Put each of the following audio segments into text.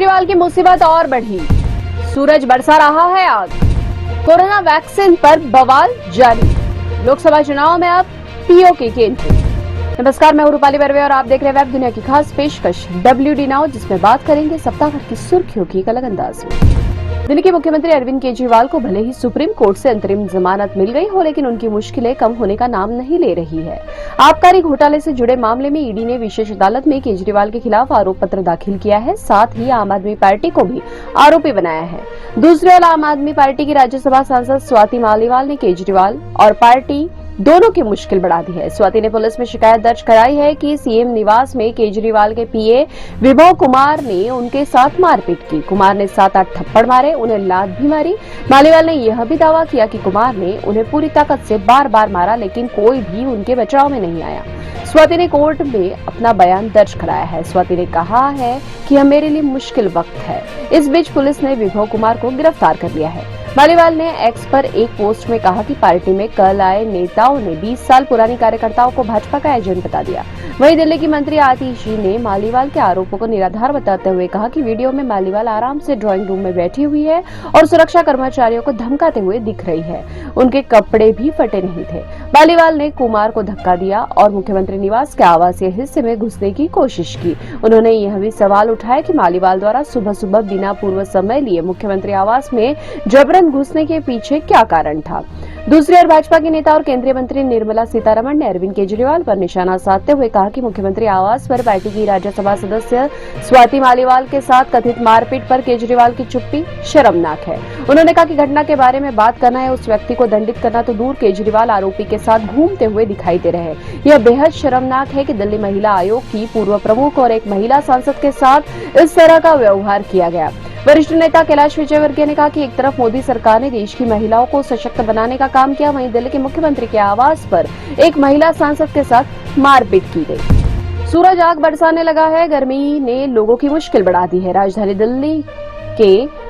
केजरीवाल की मुसीबत और बढ़ी, सूरज बरसा रहा है आग। कोरोना वैक्सीन पर बवाल जारी, लोकसभा चुनाव में अब पीओके की एंट्री। नमस्कार, मैं हूं रूपाली बर्वे और आप देख रहे हैं वेब दुनिया की खास पेशकश WD नाउ, जिसमें बात करेंगे सप्ताह भर की सुर्खियों की एक अलग अंदाज में। दिल्ली के मुख्यमंत्री अरविंद केजरीवाल को भले ही सुप्रीम कोर्ट से अंतरिम जमानत मिल गई हो, लेकिन उनकी मुश्किलें कम होने का नाम नहीं ले रही है। आबकारी घोटाले से जुड़े मामले में ईडी ने विशेष अदालत में केजरीवाल के खिलाफ आरोप पत्र दाखिल किया है। साथ ही आम आदमी पार्टी को भी आरोपी बनाया है। दूसरी ओर आम आदमी पार्टी की राज्यसभा सांसद स्वाति मालीवाल ने केजरीवाल और पार्टी दोनों की मुश्किल बढ़ा दी है। स्वाति ने पुलिस में शिकायत दर्ज कराई है कि सीएम निवास में केजरीवाल के पीए विभव कुमार ने उनके साथ मारपीट की। कुमार ने 7-8 थप्पड़ मारे, उन्हें लात भी मारी। मालीवाल ने यह भी दावा किया कि कुमार ने उन्हें पूरी ताकत से बार-बार मारा, लेकिन कोई भी उनके बचाव में नहीं आया। स्वाति ने कोर्ट में अपना बयान दर्ज कराया है। स्वाति ने कहा है कि यह मेरे लिए मुश्किल वक्त है। इस बीच पुलिस ने विभव कुमार को गिरफ्तार कर लिया है। मालीवाल ने एक्स पर एक पोस्ट में कहा कि पार्टी में कल आए नेताओं ने 20 साल पुरानी कार्यकर्ताओं को भाजपा का एजेंट बता दिया। वहीं दिल्ली की मंत्री आतिशी ने मालीवाल के आरोपों को निराधार बताते हुए कहा कि वीडियो में मालीवाल आराम से ड्राइंग रूम में बैठी हुई है और सुरक्षा कर्मचारियों को धमकाते हुए दिख रही है। उनके कपड़े भी फटे नहीं थे। मालीवाल ने कुमार को धक्का दिया और मुख्यमंत्री निवास के आवासीय हिस्से में घुसने की कोशिश की। उन्होंने यह भी सवाल उठाया कि मालीवाल द्वारा सुबह सुबह बिना पूर्व समय लिए मुख्यमंत्री आवास में जबरन घुसने के पीछे क्या कारण था। दूसरी ओर भाजपा के नेता और केंद्रीय मंत्री निर्मला सीतारमण ने अरविंद केजरीवाल पर निशाना साधते हुए कहा कि मुख्यमंत्री आवास पर पार्टी की राज्यसभा सदस्य स्वाति मालीवाल के साथ कथित मारपीट पर केजरीवाल की चुप्पी शर्मनाक है। उन्होंने कहा कि घटना के बारे में बात करना है उस व्यक्ति को दंडित करना तो दूर, केजरीवाल आरोपी के साथ घूमते हुए दिखाई दे रहे हैं। यह बेहद शर्मनाक है कि दिल्ली महिला आयोग की पूर्व प्रमुख और एक महिला सांसद के साथ इस तरह का व्यवहार किया गया। वरिष्ठ नेता कैलाश विजयवर्गीय ने कहा कि एक तरफ मोदी सरकार ने देश की महिलाओं को सशक्त बनाने का काम किया, वहीं दिल्ली के मुख्यमंत्री के आवास पर एक महिला सांसद के साथ मारपीट की गई। सूरज आग बरसाने लगा है। गर्मी ने लोगों की मुश्किल बढ़ा दी है। राजधानी दिल्ली के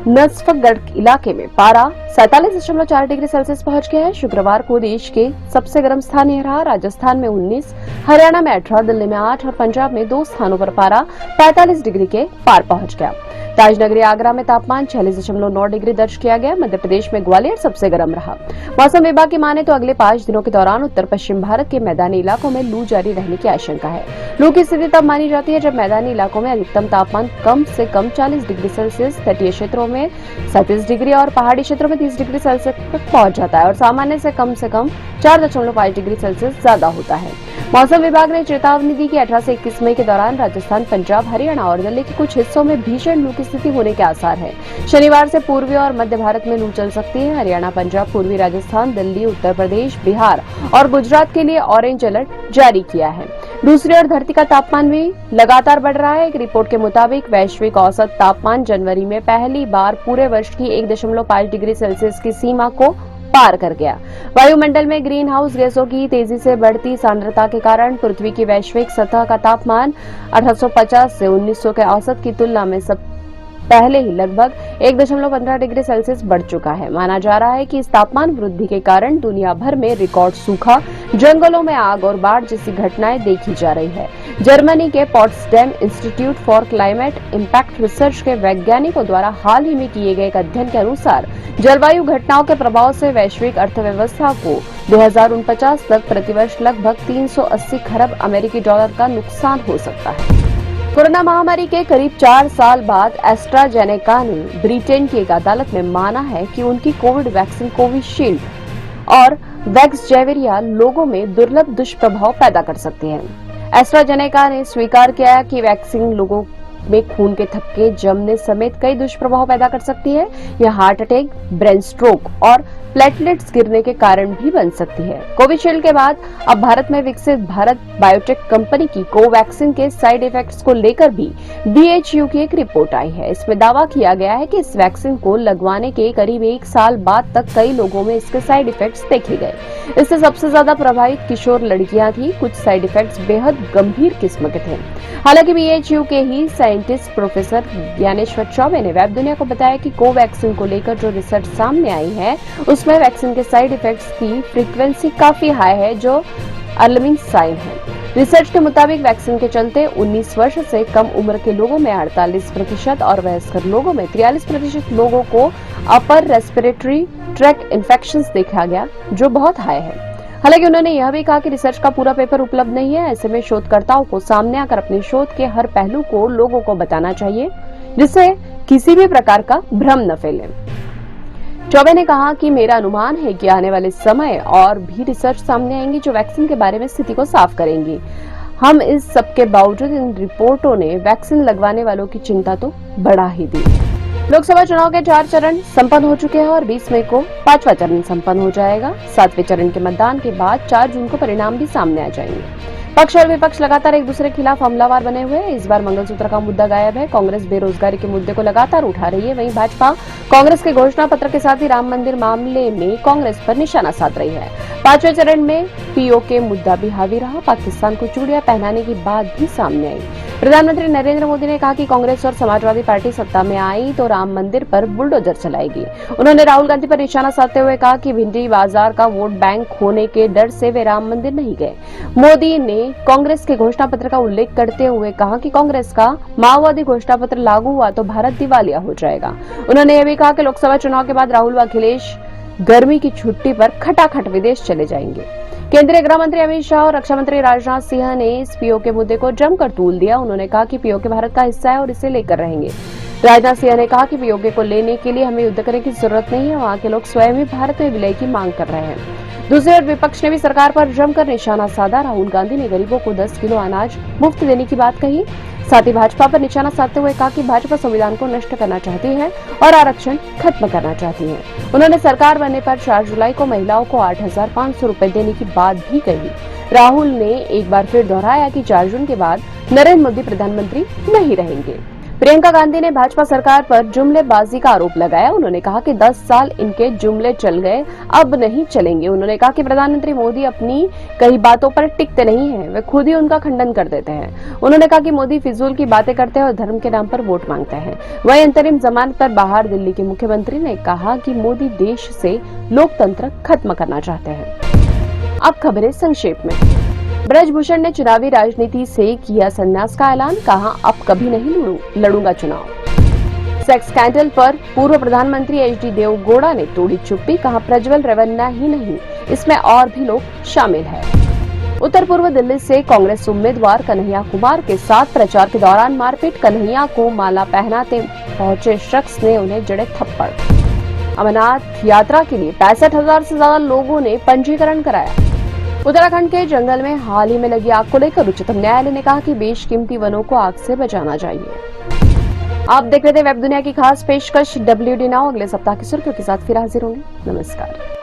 नसफगढ़ इलाके में पारा 47.4 डिग्री सेल्सियस पहुंच गया है। शुक्रवार को देश के सबसे गर्म स्थान यह रहा। राजस्थान में 19, हरियाणा में 18, दिल्ली में 8 और पंजाब में 2 स्थानों पर पारा 45 डिग्री के पार पहुंच गया। ताजनगरी आगरा में तापमान 46.9 डिग्री दर्ज किया गया। मध्य प्रदेश में ग्वालियर सबसे गर्म रहा। मौसम विभाग की माने तो अगले 5 दिनों के दौरान उत्तर पश्चिम भारत के मैदानी इलाकों में लू जारी रहने की आशंका है। लू की स्थिति तब मानी जाती है जब मैदानी इलाकों में अधिकतम तापमान कम से कम 40 डिग्री सेल्सियस, तटीय क्षेत्रों में 37 डिग्री और पहाड़ी क्षेत्रों में 30 डिग्री सेल्सियस तक पहुंच जाता है और सामान्य से कम 4.5 डिग्री सेल्सियस ज्यादा होता है। मौसम विभाग ने चेतावनी दी कि 18 से 21 मई के दौरान राजस्थान, पंजाब, हरियाणा और दिल्ली के कुछ हिस्सों में भीषण लू की स्थिति होने के आसार है। शनिवार से पूर्वी और मध्य भारत में लू चल सकती है। हरियाणा, पंजाब, पूर्वी राजस्थान, दिल्ली, उत्तर प्रदेश, बिहार और गुजरात के लिए ऑरेंज अलर्ट जारी किया है। दूसरी ओर धरती का तापमान भी लगातार बढ़ रहा है। एक रिपोर्ट के मुताबिक वैश्विक औसत तापमान जनवरी में पहली बार पूरे वर्ष की 1.5 डिग्री सेल्सियस की सीमा को पार कर गया। वायुमंडल में ग्रीन हाउस गैसों की तेजी से बढ़ती सांद्रता के कारण पृथ्वी की वैश्विक सतह का तापमान 1850 से 1900 के औसत की तुलना में सब पहले ही लगभग 1.15 डिग्री सेल्सियस बढ़ चुका है। माना जा रहा है कि इस तापमान वृद्धि के कारण दुनिया भर में रिकॉर्ड सूखा, जंगलों में आग और बाढ़ जैसी घटनाएं देखी जा रही है। जर्मनी के Potsdam institute for climate impact research के वैज्ञानिकों द्वारा हाल ही में किए गए एक अध्ययन के अनुसार जलवायु घटनाओं के प्रभाव से वैश्विक अर्थव्यवस्था को 2049 तक प्रतिवर्ष लगभग 380 खरब अमेरिकी डॉलर का नुकसान हो सकता है। कोरोना महामारी के करीब 4 साल बाद एस्ट्राजेनेका ने ब्रिटेन की एक अदालत में माना है कि उनकी कोविड वैक्सीन कोविशील्ड और वैक्सजेविरिया लोगों में दुर्लभ दुष्प्रभाव पैदा कर सकती है। एस्ट्राजेनेका ने स्वीकार किया कि वैक्सीन लोगों में खून के थक्के जमने समेत कई दुष्प्रभाव पैदा कर सकती है। यह हार्ट अटैक, ब्रेन स्ट्रोक और प्लेटलेट्स गिरने के कारण भी बन सकती है। कोविशील्ड के बाद अब भारत में विकसित भारत बायोटेक कंपनी की कोवैक्सीन के साइड इफेक्ट्स को लेकर भी DHU की एक रिपोर्ट आई है। इसमें दावा किया गया है कि इस वैक्सीन को लगवाने के करीब 1 साल बाद तक कई लोगों में इसके साइड इफेक्ट्स देखे गए। इससे सबसे ज्यादा प्रभावित किशोर लड़कियां थी। कुछ साइड इफेक्ट्स बेहद गंभीर किस्म के थे। हालांकि BHU के ही साइंटिस्ट प्रोफेसर ज्ञानेश्वर चौबे ने वेब दुनिया को बताया कि कोवैक्सीन को लेकर जो रिसर्च सामने आई है उसमें वैक्सीन के साइड इफेक्ट्स की फ्रीक्वेंसी काफी हाई है, जो अलार्मिंग साइन है। रिसर्च के मुताबिक वैक्सीन के चलते 19 वर्ष से कम उम्र के लोगों में 48% और वयस्क लोगों में 43% लोगों को अपर रेस्पिरेटरी ट्रैक्ट इन्फेक्शंस देखा गया, जो बहुत हाई है। हालांकि उन्होंने यह भी कहा कि रिसर्च का पूरा पेपर उपलब्ध नहीं है। ऐसे में शोधकर्ताओं को सामने आकर अपने शोध के हर पहलू को लोगों को बताना चाहिए, जिससे किसी भी प्रकार का भ्रम न फैले। चौबे ने कहा कि मेरा अनुमान है कि आने वाले समय और भी रिसर्च सामने आएंगी जो वैक्सीन के बारे में स्थिति को साफ करेंगी। हम इस सब के बावजूद इन रिपोर्टों ने वैक्सीन लगवाने वालों की चिंता तो बढ़ा ही दी। लोकसभा चुनाव के 4 चरण संपन्न हो चुके हैं और 20 मई को 5वां चरण संपन्न हो जाएगा। 7वें चरण के मतदान के बाद 4 जून को परिणाम भी सामने आ जाएंगे। पक्ष और विपक्ष लगातार एक दूसरे के खिलाफ हमलावर बने हुए हैं। इस बार मंगलसूत्र का मुद्दा गायब है। कांग्रेस बेरोजगारी के मुद्दे को लगातार उठा रही है। वहीं भाजपा कांग्रेस के घोषणा पत्र के साथ ही राम मंदिर मामले में कांग्रेस पर निशाना साध रही है। 5वें चरण में पीओके मुद्दा भी हावी रहा। पाकिस्तान को चूड़ियां पहनाने की बात भी सामने आई। प्रधानमंत्री नरेंद्र मोदी ने कहा कि कांग्रेस और समाजवादी पार्टी सत्ता में आई तो राम मंदिर पर बुलडोजर चलाएगी। उन्होंने राहुल गांधी पर निशाना साधते हुए कहा कि भिंडी बाजार का वोट बैंक होने के डर से वे राम मंदिर नहीं गए। मोदी ने कांग्रेस के घोषणा पत्र का उल्लेख करते हुए कहा कि कांग्रेस का माओवादी घोषणा पत्र लागू हुआ तो भारत दिवालिया हो जाएगा। उन्होंने यह भी कहा कि लोकसभा चुनाव के बाद राहुल व अखिलेश गर्मी की छुट्टी पर खटाखट विदेश चले जाएंगे। केंद्रीय गृह मंत्री अमित शाह और रक्षा मंत्री राजनाथ सिंह ने इस पीओके मुद्दे को जमकर तूल दिया। उन्होंने कहा कि पीओके भारत का हिस्सा है और इसे लेकर रहेंगे। राजनाथ सिंह ने कहा कि पीओके को लेने के लिए हमें युद्ध करने की जरूरत नहीं है, वहां के लोग स्वयं ही भारत में विलय की मांग कर रहे हैं। दूसरी ओर विपक्ष ने भी सरकार पर जमकर निशाना साधा। राहुल गांधी ने गरीबों को 10 किलो अनाज मुफ्त देने की बात कही। साथ ही भाजपा पर निशाना साधते हुए कहा कि भाजपा संविधान को नष्ट करना चाहती है और आरक्षण खत्म करना चाहती है। उन्होंने सरकार बनने पर 4 जुलाई को महिलाओं को 8,500 रुपए देने की बात भी कही। राहुल ने एक बार फिर दोहराया कि 4 जून के बाद नरेंद्र मोदी प्रधानमंत्री नहीं रहेंगे। प्रियंका गांधी ने भाजपा सरकार पर जुमलेबाजी का आरोप लगाया। उन्होंने कहा कि 10 साल इनके जुमले चल गए, अब नहीं चलेंगे। उन्होंने कहा कि प्रधानमंत्री मोदी अपनी कई बातों पर टिकते नहीं हैं, वे खुद ही उनका खंडन कर देते हैं। उन्होंने कहा कि मोदी फिजूल की बातें करते हैं और धर्म के नाम पर वोट मांगते हैं। वहीं अंतरिम जमानत पर बाहर दिल्ली के मुख्यमंत्री ने कहा कि मोदी देश से लोकतंत्र खत्म करना चाहते हैं। अब खबरें संक्षेप में। ब्रजभूषण ने चुनावी राजनीति से किया संन्यास का ऐलान, कहा अब कभी नहीं लड़ूंगा चुनाव। सेक्स स्कैंडल पर पूर्व प्रधानमंत्री एचडी देवगौड़ा ने तोड़ी चुप्पी, कहा प्रज्वल रेवन्ना ही नहीं, इसमें और भी लोग शामिल हैं। उत्तर पूर्व दिल्ली से कांग्रेस उम्मीदवार कन्हैया कुमार के साथ प्रचार के दौरान मारपीट। कन्हैया को माला पहनाते पहुंचे शख्स ने उन्हें जड़े थप्पड़। अमरनाथ यात्रा के लिए 65,000 से ज्यादा लोगों ने पंजीकरण कराया। उत्तराखंड के जंगल में हाल ही में लगी आग को लेकर उच्चतम न्यायालय ने कहा कि बेशकीमती वनों को आग से बचाना चाहिए। आप देख रहे थे वेब दुनिया की खास पेशकश WD नाउ। अगले सप्ताह की सुर्खियों के साथ फिर हाजिर होंगे। नमस्कार।